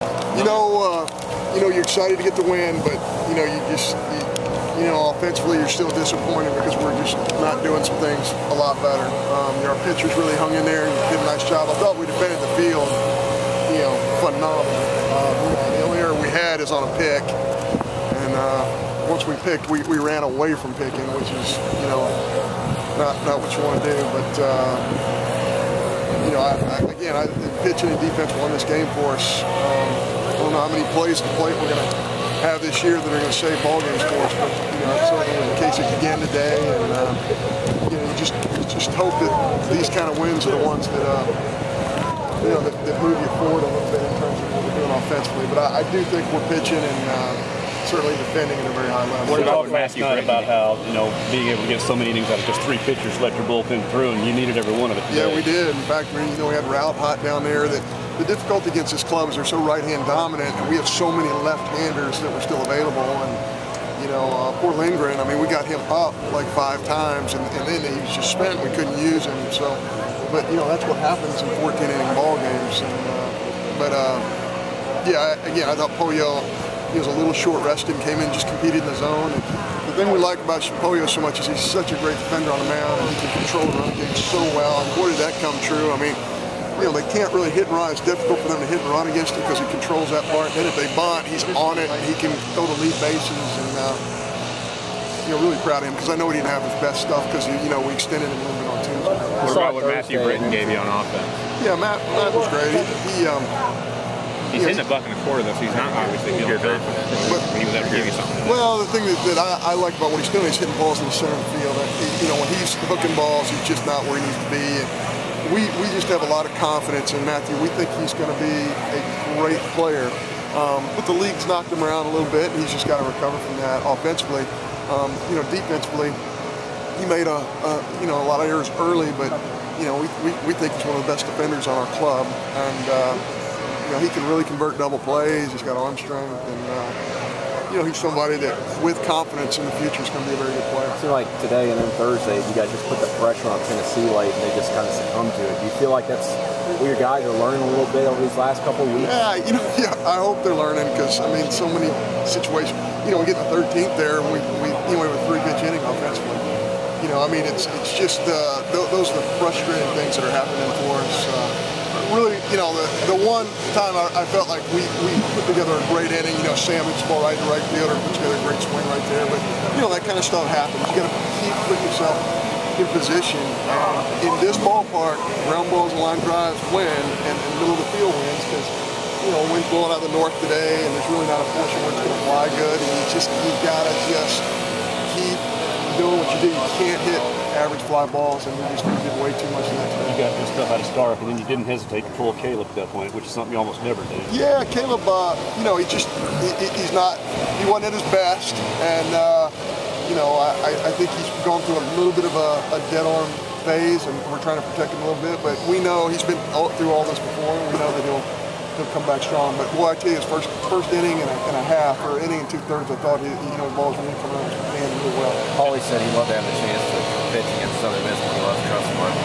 You're excited to get the win, but offensively you're still disappointed because we're just not doing some things a lot better. Our pitchers really hung in there and did a nice job. I thought we defended the field, phenomenal. The only error we had is on a pick, and once we picked, we ran away from picking, which is not what you want to do. But pitching and defense won this game for us. I don't know how many plays at the plate we're going to have this year that are going to save ball games for us, but certainly was the case again today. And you just hope that these kind of wins are the ones that that move you forward a little bit in terms of what we're doing offensively. But I do think we're pitching and certainly defending at a very high level. We talked last night about how being able to get so many innings out of just 3 pitchers let your bullpen through, and you needed every one of it today. Yeah, we did. In fact, we had Route hot down there. That the difficulty against this club is they're so right-hand dominant, and we have so many left-handers that were still available. And poor Lindgren, we got him up like 5 times, and then he was just spent. We couldn't use him. So, but that's what happens in 14-inning ball games. And, again, I thought Pollo, he was a little short-rested and came in, just competed in the zone. And the thing we like about Pollo so much is he's such a great defender on the mound, and he can control the run game so well. And boy, did that come true. They can't really hit and run. It's difficult for them to hit and run against him because he controls that part. Then if they bunt, he's on it, and he can go to lead bases. And really proud of him because I know he didn't have his best stuff because we extended him a little bit on Tuesday. What about what Matthew Britton gave you on offense? Yeah, Matt was great. He's hitting a buck and a quarter though, so he's not obviously feeling confident. But he was able to give you something. Well, the thing that I like about what he's doing is hitting balls in the center of the field. When he's hooking balls, he's just not where he needs to be. And we just have a lot of confidence in Matthew. We think he's going to be a great player. But the league's knocked him around a little bit, and he's just got to recover from that. Offensively, defensively, he made a lot of errors early, but we think he's one of the best defenders on our club, and he can really convert double plays. He's got arm strength, and he's somebody that, with confidence in the future, is going to be a very good player. It seemed like today and then Thursday, you guys just put the pressure on Tennessee late, and they just kind of succumbed to it. Do you feel like that's what your guys are learning a little bit over these last couple of weeks? Yeah, I hope they're learning because so many situations. We get the 13th there, and we have a 3-pitch inning offensively. It's just those are the frustrating things that are happening for us. Really, the one time I felt like we put together a great inning. Sam hits the ball right to right fielder, puts together a great swing right there. But that kind of stuff happens. You got to put yourself in position. In this ballpark, ground balls and line drives win, and the middle of the field wins because wind's blowing out the north today, and there's really not a portion where it's going to fly good. And you've got to just keep doing what you do. You can't hit average fly balls, and we just did way too much of that today. You got your stuff out of Stark, and then you didn't hesitate to pull Caleb at that point, which is something you almost never do. Yeah, Caleb, he's not, he wasn't at his best, and I think he's gone through a little bit of a dead arm phase, and we're trying to protect him a little bit. But we know he's been through all this before, and we know that he'll come back strong. But boy, I tell you, his first inning and a half, or inning and 2/3, I thought the balls really coming out his hand really well. Paulie said he loved having the chance to pitch against Southern Miss when he loves Trustmark.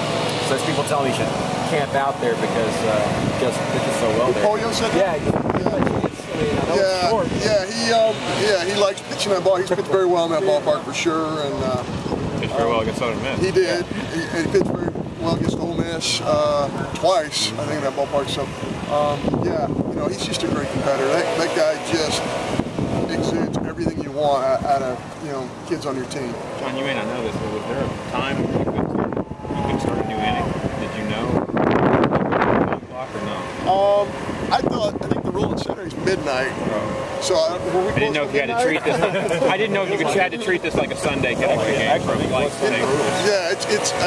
So there's people telling me you should camp out there because he just pitches so well there. Paulie said that? Yeah, he likes pitching that ball. He's pitched very well in that ballpark for sure. And pitched very well against Southern Miss. He did. He pitched very well against Ole Miss twice, I think, in that ballpark. So, he's just a great competitor. That guy just exudes everything you want out of kids on your team. John, you may not know this, but was there a time you could start a new inning? Did you know clock or no? I think the rule at center is midnight. So I didn't know if you had to treat this. I didn't know if you had to treat this like a Sunday kind of game. Yeah, I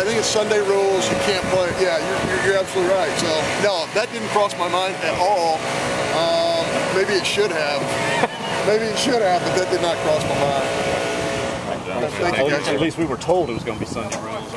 think it's Sunday rules. You can't play. Yeah, you're absolutely right. So no, that didn't cross my mind at all. Maybe it should have. But that did not cross my mind. At least we were told it was going to be Sunday rules.